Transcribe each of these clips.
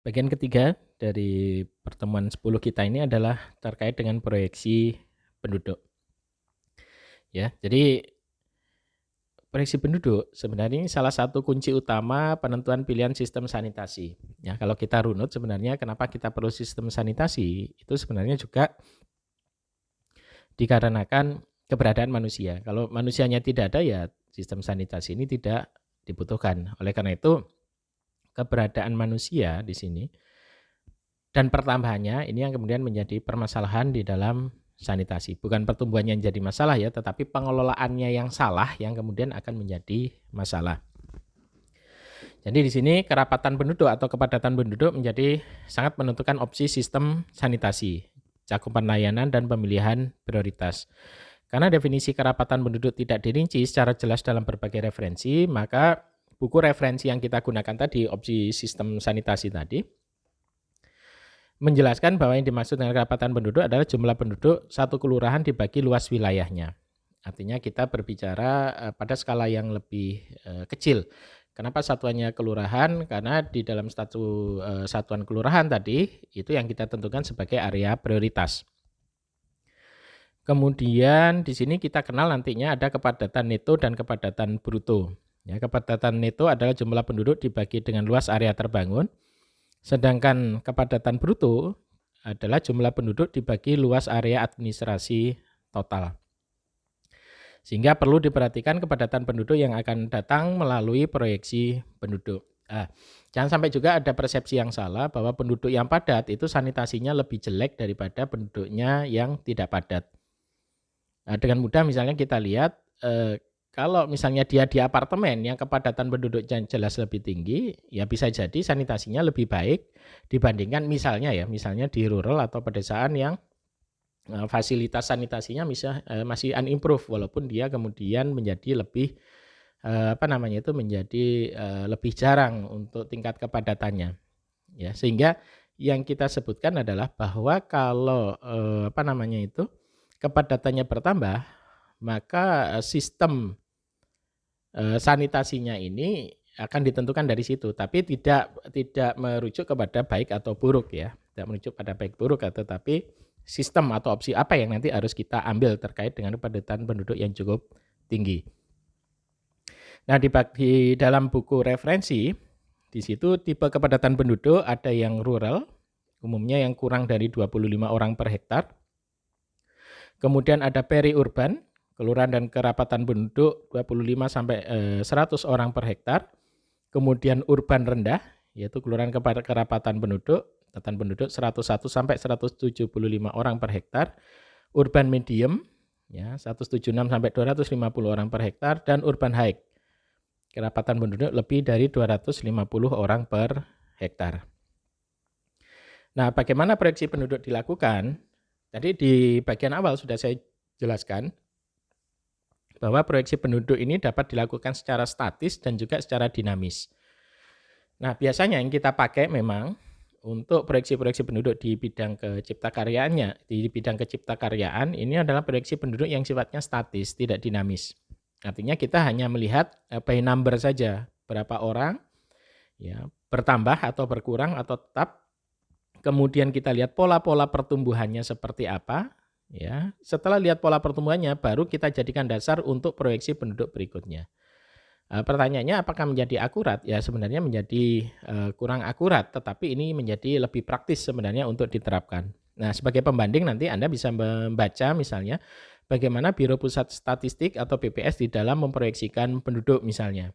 Bagian ketiga dari pertemuan 10 kita ini adalah terkait dengan proyeksi penduduk. Ya, jadi proyeksi penduduk sebenarnya ini salah satu kunci utama penentuan pilihan sistem sanitasi. Ya, kalau kita runut sebenarnya kenapa kita perlu sistem sanitasi itu sebenarnya juga dikarenakan keberadaan manusia. Kalau manusianya tidak ada ya sistem sanitasi ini tidak dibutuhkan. Oleh karena itu keberadaan manusia di sini dan pertambahannya ini yang kemudian menjadi permasalahan di dalam sanitasi. Bukan pertumbuhannya yang jadi masalah ya, tetapi pengelolaannya yang salah yang kemudian akan menjadi masalah. Jadi di sini kerapatan penduduk atau kepadatan penduduk menjadi sangat menentukan opsi sistem sanitasi, cakupan layanan dan pemilihan prioritas. Karena definisi kerapatan penduduk tidak dirinci secara jelas dalam berbagai referensi, maka buku referensi yang kita gunakan tadi, opsi sistem sanitasi tadi, menjelaskan bahwa yang dimaksud dengan kerapatan penduduk adalah jumlah penduduk satu kelurahan dibagi luas wilayahnya. Artinya kita berbicara pada skala yang lebih kecil. Kenapa satuannya kelurahan? Karena di dalam satuan kelurahan tadi, itu yang kita tentukan sebagai area prioritas. Kemudian di sini kita kenal nantinya ada kepadatan neto dan kepadatan bruto. Ya, kepadatan neto adalah jumlah penduduk dibagi dengan luas area terbangun. Sedangkan kepadatan bruto adalah jumlah penduduk dibagi luas area administrasi total. Sehingga perlu diperhatikan kepadatan penduduk yang akan datang melalui proyeksi penduduk. Jangan sampai juga ada persepsi yang salah bahwa penduduk yang padat itu sanitasinya lebih jelek daripada penduduknya yang tidak padat. Dengan mudah misalnya kita lihat kalau misalnya dia di apartemen yang kepadatan penduduknya jelas lebih tinggi, ya bisa jadi sanitasinya lebih baik dibandingkan misalnya di rural atau pedesaan yang fasilitas sanitasinya masih unimproved walaupun dia kemudian menjadi lebih lebih jarang untuk tingkat kepadatannya. Ya, sehingga yang kita sebutkan adalah bahwa kalau kepadatannya bertambah, maka sistem sanitasinya ini akan ditentukan dari situ, tapi tidak merujuk kepada baik atau buruk ya, tidak merujuk pada baik buruk, tetapi sistem atau opsi apa yang nanti harus kita ambil terkait dengan kepadatan penduduk yang cukup tinggi. Nah, di dalam buku referensi di situ tipe kepadatan penduduk ada yang rural, umumnya yang kurang dari 25 orang per hektar. Kemudian ada periurban, kelurahan dan kerapatan penduduk 25 sampai 100 orang per hektar. Kemudian urban rendah, yaitu kelurahan kerapatan penduduk 101 sampai 175 orang per hektar. Urban medium, ya 176 sampai 250 orang per hektar. Dan urban high, kerapatan penduduk lebih dari 250 orang per hektar. Nah, bagaimana proyeksi penduduk dilakukan? Tadi di bagian awal sudah saya jelaskan bahwa proyeksi penduduk ini dapat dilakukan secara statis dan juga secara dinamis. Nah, biasanya yang kita pakai memang untuk proyeksi-proyeksi penduduk di bidang keciptakaryaannya, di bidang keciptakaryaan ini adalah proyeksi penduduk yang sifatnya statis, tidak dinamis. Artinya kita hanya melihat by number saja, berapa orang ya, bertambah atau berkurang atau tetap. Kemudian kita lihat pola-pola pertumbuhannya seperti apa. Ya, setelah lihat pola pertumbuhannya, baru kita jadikan dasar untuk proyeksi penduduk berikutnya. Pertanyaannya apakah menjadi akurat? Ya sebenarnya menjadi kurang akurat, tetapi ini menjadi lebih praktis sebenarnya untuk diterapkan. Nah, sebagai pembanding nanti Anda bisa membaca misalnya bagaimana Biro Pusat Statistik atau BPS di dalam memproyeksikan penduduk misalnya.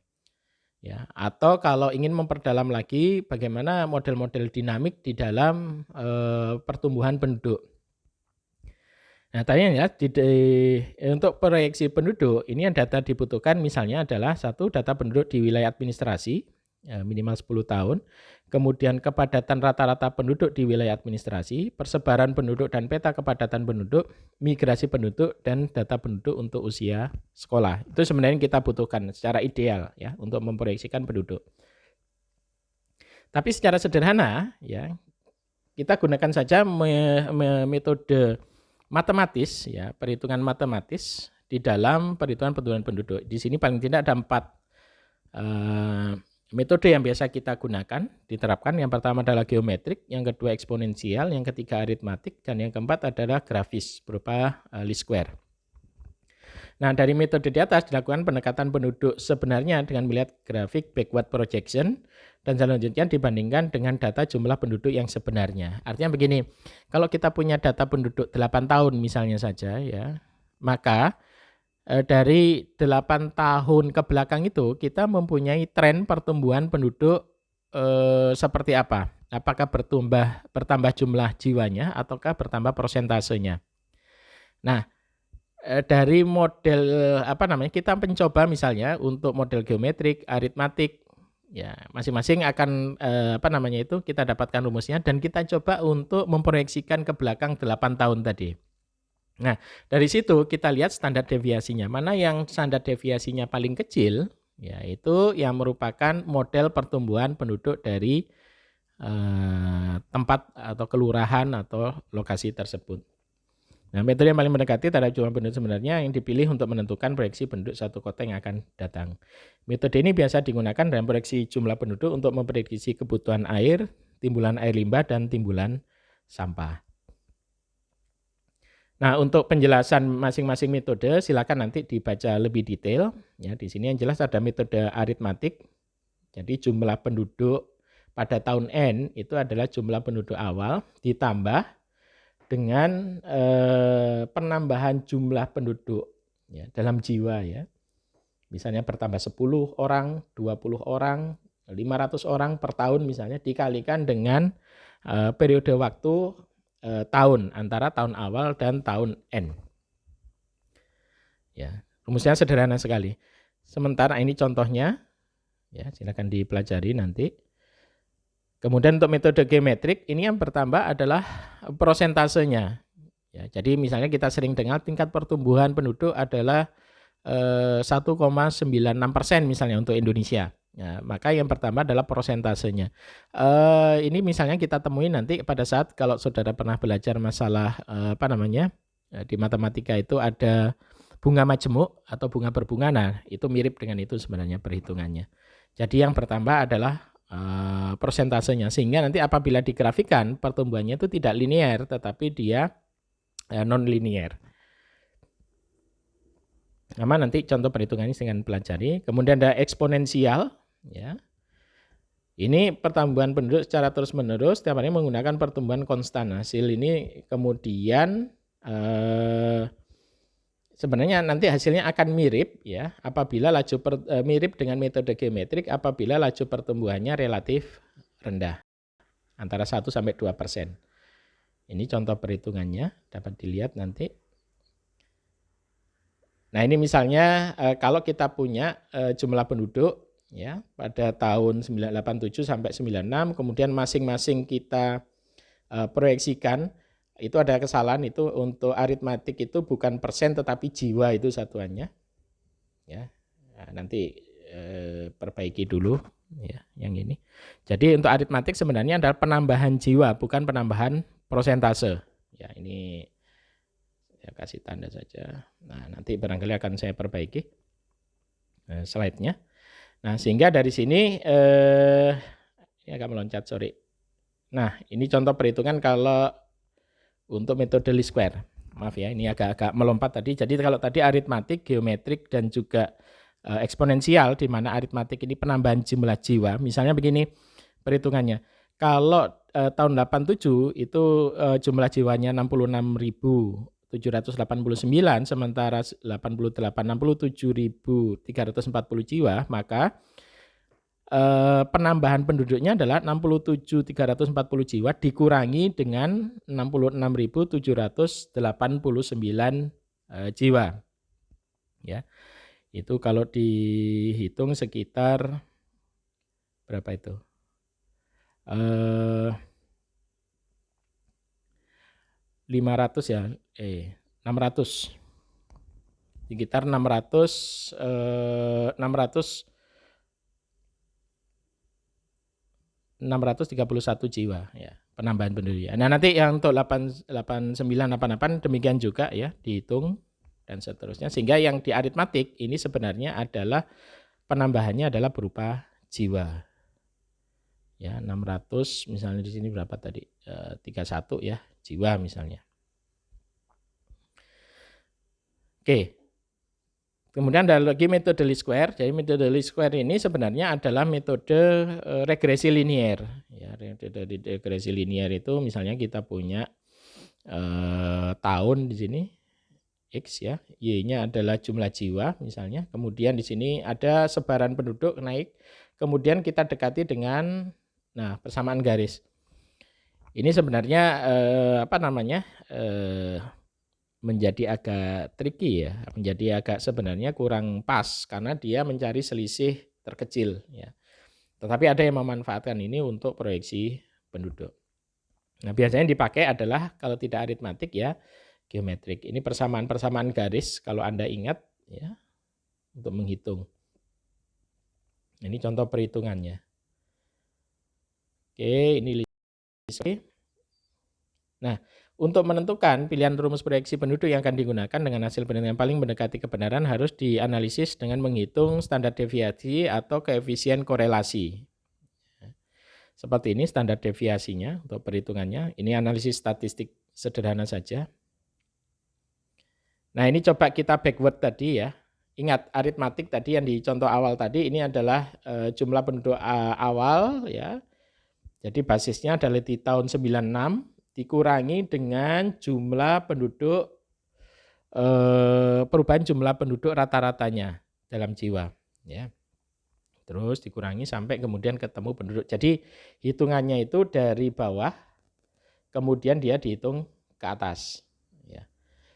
Ya, atau kalau ingin memperdalam lagi bagaimana model-model dinamik di dalam pertumbuhan penduduk. Nah, tadi ya untuk proyeksi penduduk ini yang data dibutuhkan misalnya adalah satu data penduduk di wilayah administrasi minimal 10 tahun, kemudian kepadatan rata-rata penduduk di wilayah administrasi, persebaran penduduk dan peta kepadatan penduduk, migrasi penduduk dan data penduduk untuk usia sekolah. Itu sebenarnya kita butuhkan secara ideal ya untuk memproyeksikan penduduk. Tapi secara sederhana ya kita gunakan saja metode matematis ya, perhitungan matematis di dalam perhitungan penduduk. Di sini paling tidak ada Metode yang biasa kita gunakan, diterapkan, yang pertama adalah geometrik, yang kedua eksponensial, yang ketiga aritmatik, dan yang keempat adalah grafis berupa least square. Nah, dari metode di atas dilakukan pendekatan penduduk sebenarnya dengan melihat grafik backward projection, dan selanjutnya dibandingkan dengan data jumlah penduduk yang sebenarnya. Artinya begini, kalau kita punya data penduduk 8 tahun misalnya saja ya, maka dari 8 tahun ke belakang itu kita mempunyai tren pertumbuhan penduduk seperti apa? Apakah bertambah jumlah jiwanya ataukah bertambah persentasenya? Nah, dari model kita mencoba misalnya untuk model geometrik, aritmatik, ya masing-masing akan kita dapatkan rumusnya dan kita coba untuk memproyeksikan ke belakang 8 tahun tadi. Nah, dari situ kita lihat standar deviasinya. Mana yang standar deviasinya paling kecil, yaitu yang merupakan model pertumbuhan penduduk dari tempat atau kelurahan atau lokasi tersebut. Nah, metode yang paling mendekati terhadap jumlah penduduk sebenarnya yang dipilih untuk menentukan proyeksi penduduk satu kota yang akan datang. Metode ini biasa digunakan dalam proyeksi jumlah penduduk untuk memprediksi kebutuhan air, timbulan air limbah, dan timbulan sampah. Nah, untuk penjelasan masing-masing metode silakan nanti dibaca lebih detail. Ya, di sini yang jelas ada metode aritmatik. Jadi jumlah penduduk pada tahun N itu adalah jumlah penduduk awal ditambah dengan penambahan jumlah penduduk ya, dalam jiwa ya. Misalnya bertambah 10 orang, 20 orang, 500 orang per tahun misalnya dikalikan dengan periode waktu tahun antara tahun awal dan tahun N. Ya, rumusnya sederhana sekali. Sementara ini contohnya ya, silakan dipelajari nanti. Kemudian untuk metode geometrik ini yang bertambah adalah prosentasenya. Ya, jadi misalnya kita sering dengar tingkat pertumbuhan penduduk adalah 1,96% misalnya untuk Indonesia. Ya, maka yang pertama adalah prosentasenya. Ini misalnya kita temui nanti pada saat kalau saudara pernah belajar masalah di matematika itu ada bunga majemuk atau bunga berbunga. Nah, itu mirip dengan itu sebenarnya perhitungannya. Jadi yang bertambah adalah persentasenya, sehingga nanti apabila digrafikan pertumbuhannya itu tidak linear tetapi dia non linear. Nama nanti contoh perhitungannya dengan pelajari. Kemudian ada eksponensial ya. Ini pertumbuhan penduduk secara terus-menerus setiap hari menggunakan pertumbuhan konstan. Hasil ini kemudian sebenarnya nanti hasilnya akan mirip ya apabila mirip dengan metode geometrik apabila laju pertumbuhannya relatif rendah antara 1 sampai 2%. Ini contoh perhitungannya dapat dilihat nanti. Nah, ini misalnya kalau kita punya jumlah penduduk ya pada tahun 987 sampai 96 kemudian masing-masing kita proyeksikan. Itu ada kesalahan itu untuk aritmatik itu bukan persen tetapi jiwa itu satuannya. Ya. Nah, nanti perbaiki dulu ya yang ini. Jadi untuk aritmatik sebenarnya adalah penambahan jiwa bukan penambahan persentase. Ya, ini saya kasih tanda saja. Nah, nanti barangkali akan saya perbaiki slide-nya. Nah, sehingga dari sini ini agak meloncat, sorry. Nah, ini contoh perhitungan kalau untuk metode least square. Maaf ya, ini agak-agak melompat tadi. Jadi kalau tadi aritmatik, geometrik, dan juga eksponensial, di mana aritmatik ini penambahan jumlah jiwa. Misalnya begini perhitungannya. Kalau tahun 87 itu jumlah jiwanya 66.789, sementara 67.340 jiwa, maka penambahan penduduknya adalah 67.340 jiwa dikurangi dengan 66.789 jiwa. Ya. Itu kalau dihitung sekitar berapa itu? 500 ya. 600. Sekitar 631 jiwa ya penambahan penduduk. Nah, nanti yang untuk 8988 demikian juga ya dihitung dan seterusnya, sehingga yang di aritmatik ini sebenarnya adalah penambahannya adalah berupa jiwa. Ya, 600 misalnya di sini berapa tadi? 31 ya, jiwa misalnya. Oke. Kemudian ada lagi metode least square. Jadi metode least square ini sebenarnya adalah metode regresi linier. Ya, metode regresi linier itu misalnya kita punya tahun di sini X ya, Y-nya adalah jumlah jiwa misalnya. Kemudian di sini ada sebaran penduduk naik. Kemudian kita dekati dengan persamaan garis. Ini sebenarnya menjadi agak tricky ya, menjadi agak sebenarnya kurang pas karena dia mencari selisih terkecil ya. Tetapi ada yang memanfaatkan ini untuk proyeksi penduduk. Nah, biasanya dipakai adalah kalau tidak aritmatik ya geometrik. Ini persamaan-persamaan garis kalau Anda ingat ya untuk menghitung. Ini contoh perhitungannya. Oke, ini list. Nah, untuk menentukan pilihan rumus proyeksi penduduk yang akan digunakan dengan hasil penelitian yang paling mendekati kebenaran harus dianalisis dengan menghitung standar deviasi atau koefisien korelasi. Seperti ini standar deviasinya untuk perhitungannya. Ini analisis statistik sederhana saja. Nah, ini coba kita backward tadi ya. Ingat aritmatik tadi yang di contoh awal tadi ini adalah jumlah penduduk awal ya. Jadi basisnya adalah di tahun 96 dikurangi dengan jumlah penduduk perubahan jumlah penduduk rata-ratanya dalam jiwa ya. Terus dikurangi sampai kemudian ketemu penduduk. Jadi hitungannya itu dari bawah kemudian dia dihitung ke atas ya.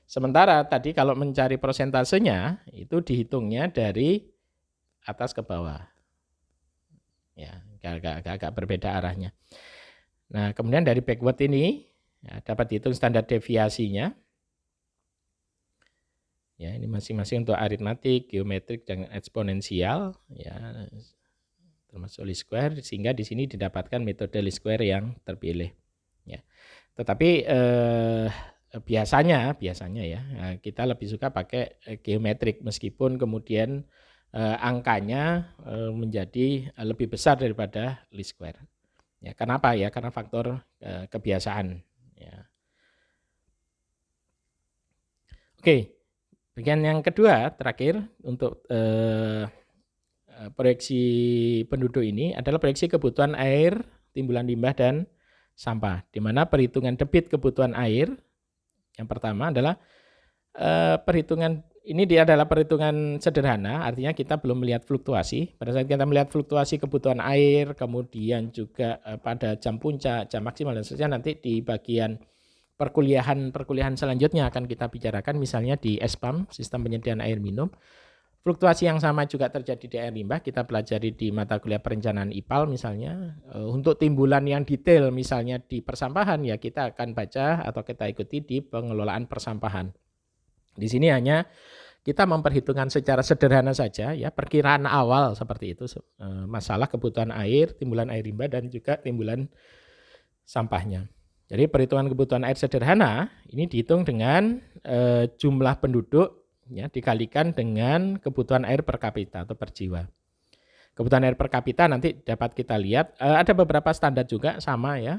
Sementara tadi kalau mencari persentasenya itu dihitungnya dari atas ke bawah. Ya, agak berbeda arahnya. Nah, kemudian dari backward ini ya, dapat dihitung standar deviasinya. Ya, ini masing-masing untuk aritmatik, geometrik, dan eksponensial. Ya, termasuk least square, sehingga di sini didapatkan metode least square yang terpilih. Ya, tetapi biasanya ya kita lebih suka pakai geometrik meskipun kemudian angkanya menjadi lebih besar daripada least square. Ya, kenapa ya? Karena faktor kebiasaan. Ya. Oke, bagian yang kedua terakhir untuk proyeksi penduduk ini adalah proyeksi kebutuhan air, timbulan limbah dan sampah. Di mana perhitungan debit kebutuhan air yang pertama adalah perhitungan ini dia adalah perhitungan sederhana, artinya kita belum melihat fluktuasi. Pada saat kita melihat fluktuasi kebutuhan air, kemudian juga pada jam puncak, jam maksimal dan seterusnya nanti di bagian perkuliahan selanjutnya akan kita bicarakan misalnya di SPAM, sistem penyediaan air minum. Fluktuasi yang sama juga terjadi di air limbah, kita pelajari di mata kuliah perencanaan IPAL misalnya. Untuk timbulan yang detail misalnya di persampahan ya kita akan baca atau kita ikuti di pengelolaan persampahan. Di sini hanya kita memperhitungkan secara sederhana saja ya perkiraan awal seperti itu masalah kebutuhan air, timbulan air limbah dan juga timbulan sampahnya. Jadi perhitungan kebutuhan air sederhana ini dihitung dengan jumlah penduduk ya dikalikan dengan kebutuhan air per kapita atau per jiwa. Kebutuhan air per kapita nanti dapat kita lihat ada beberapa standar juga sama ya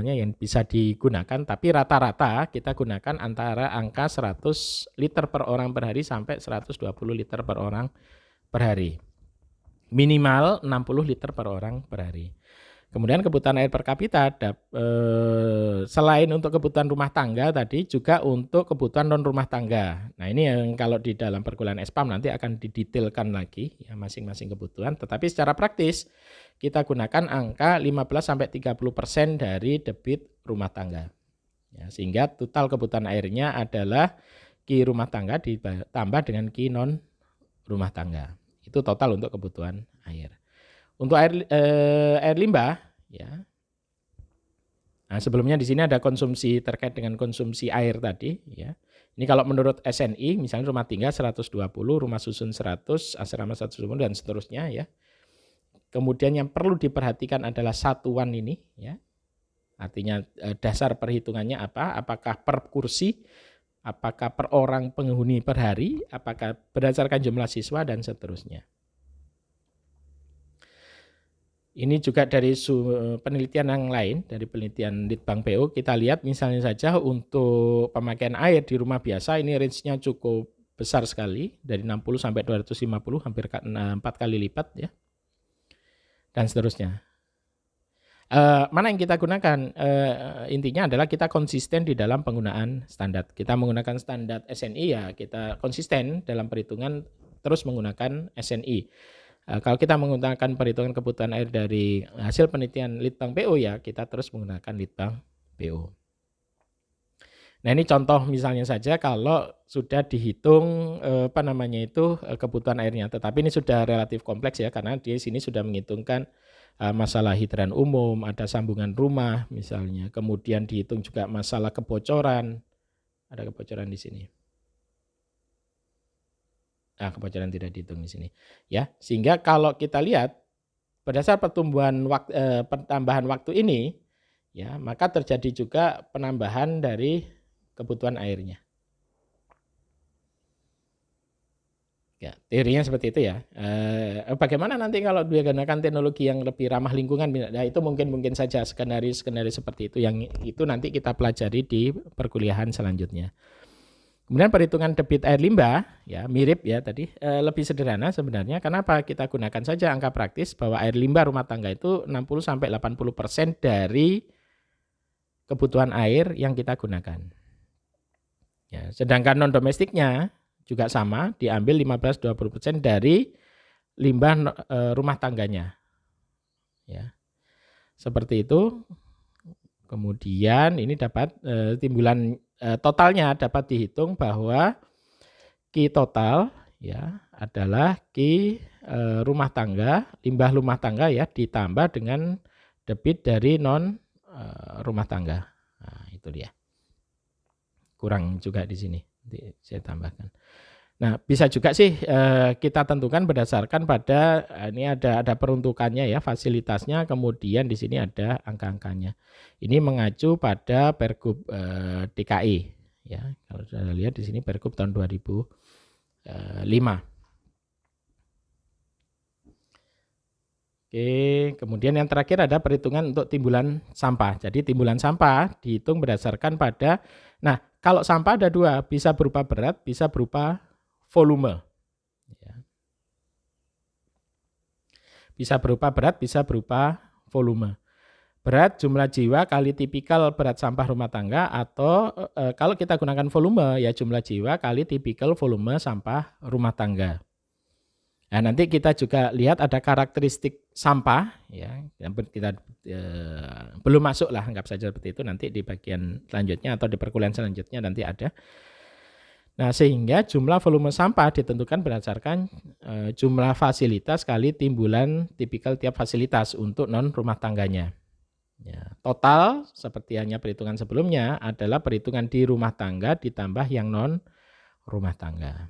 yang bisa digunakan tapi rata-rata kita gunakan antara angka 100 liter per orang per hari sampai 120 liter per orang per hari. Minimal 60 liter per orang per hari. Kemudian kebutuhan air per kapita selain untuk kebutuhan rumah tangga tadi juga untuk kebutuhan non rumah tangga. Nah ini yang kalau di dalam perkuliahan SPAM nanti akan didetailkan lagi ya masing-masing kebutuhan. Tetapi secara praktis kita gunakan angka 15-30% dari debit rumah tangga. Ya, sehingga total kebutuhan airnya adalah Ki rumah tangga ditambah dengan Ki non rumah tangga. Itu total untuk kebutuhan air. Untuk air limbah, ya. Nah, sebelumnya di sini ada konsumsi terkait dengan konsumsi air tadi, ya. Ini kalau menurut SNI, misalnya rumah tinggal 120, rumah susun 100, asrama 110 dan seterusnya, ya. Kemudian yang perlu diperhatikan adalah satuan ini, ya. Artinya dasar perhitungannya apa? Apakah per kursi, apakah per orang penghuni per hari, apakah berdasarkan jumlah siswa dan seterusnya. Ini juga dari penelitian yang lain, dari penelitian Litbang PO, kita lihat misalnya saja untuk pemakaian air di rumah biasa, ini range-nya cukup besar sekali, dari 60 sampai 250, hampir 4 kali lipat ya, dan seterusnya. Mana yang kita gunakan? Intinya adalah kita konsisten di dalam penggunaan standar. Kita menggunakan standar SNI ya, kita konsisten dalam perhitungan terus menggunakan SNI. Kalau kita menggunakan perhitungan kebutuhan air dari hasil penelitian Litbang PO ya, kita terus menggunakan Litbang PO. Nah, ini contoh misalnya saja kalau sudah dihitung kebutuhan airnya, tetapi ini sudah relatif kompleks ya, karena di sini sudah menghitungkan masalah hidran umum, ada sambungan rumah misalnya, kemudian dihitung juga masalah kebocoran, ada kebocoran di sini. Kebocoran tidak dihitung di sini ya, sehingga kalau kita lihat berdasar pertambahan waktu ini ya, maka terjadi juga penambahan dari kebutuhan airnya ya. Teorinya seperti itu ya. Bagaimana nanti kalau digunakan teknologi yang lebih ramah lingkungan? Nah, itu mungkin saja skenario seperti itu, yang itu nanti kita pelajari di perkuliahan selanjutnya. Kemudian perhitungan debit air limbah ya, mirip ya tadi, lebih sederhana sebenarnya. Kenapa? Kita gunakan saja angka praktis bahwa air limbah rumah tangga itu 60-80% dari kebutuhan air yang kita gunakan. Ya, sedangkan non domestiknya juga sama, diambil 15-20% dari limbah rumah tangganya. Ya. Seperti itu. Kemudian ini dapat timbulan totalnya dapat dihitung bahwa Q total ya adalah Q rumah tangga, limbah rumah tangga ya, ditambah dengan debit dari non rumah tangga. Nah, itu dia. Kurang juga di sini. Nanti saya tambahkan. Nah, bisa juga sih kita tentukan berdasarkan pada ini ada peruntukannya ya, fasilitasnya, kemudian di sini ada angka-angkanya. Ini mengacu pada Pergub DKI ya. Kalau sudah lihat di sini Pergub tahun 2005. Oke, kemudian yang terakhir ada perhitungan untuk timbulan sampah. Jadi timbulan sampah dihitung berdasarkan pada, nah kalau sampah ada dua, bisa berupa berat, bisa berupa volume. Bisa berupa berat, bisa berupa volume. Berat jumlah jiwa kali tipikal berat sampah rumah tangga, atau kalau kita gunakan volume ya jumlah jiwa kali tipikal volume sampah rumah tangga. Nah, nanti kita juga lihat ada karakteristik sampah ya, yang kita belum masuk lah, anggap saja seperti itu, nanti di bagian selanjutnya atau di perkuliahan selanjutnya nanti ada. Nah, sehingga jumlah volume sampah ditentukan berdasarkan jumlah fasilitas kali timbulan tipikal tiap fasilitas untuk non rumah tangganya. Ya, total seperti hanya perhitungan sebelumnya adalah perhitungan di rumah tangga ditambah yang non rumah tangga.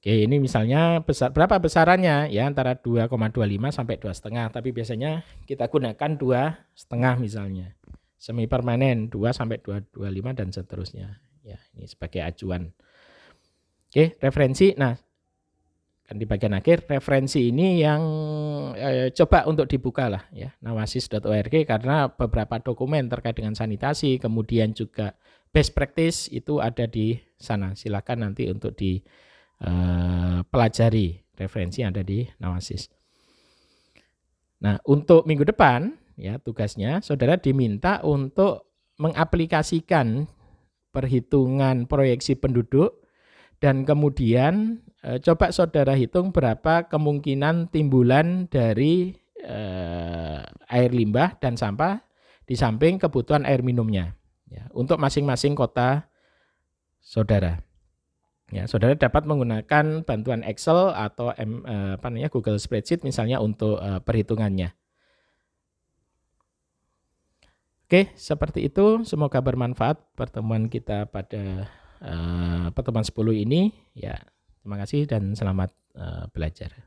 Oke, ini misalnya berapa besarannya ya, antara 2,25 sampai 2,5, tapi biasanya kita gunakan 2,5 misalnya. Semi permanen 2 sampai 2,25 dan seterusnya. Ya, ini sebagai acuan. Oke, referensi. Nah, kan di bagian akhir referensi ini yang coba untuk dibuka lah ya, nawasis.org, karena beberapa dokumen terkait dengan sanitasi, kemudian juga best practice itu ada di sana. Silakan nanti untuk pelajari referensi yang ada di Nawasis. Nah, untuk minggu depan ya tugasnya saudara diminta untuk mengaplikasikan perhitungan proyeksi penduduk, dan kemudian coba saudara hitung berapa kemungkinan timbulan dari air limbah dan sampah di samping kebutuhan air minumnya ya, untuk masing-masing kota saudara. Ya, saudara dapat menggunakan bantuan Excel atau Google Spreadsheet misalnya untuk perhitungannya. Oke, seperti itu. Semoga bermanfaat pertemuan kita pada pertemuan 10 ini. Ya, terima kasih dan selamat belajar.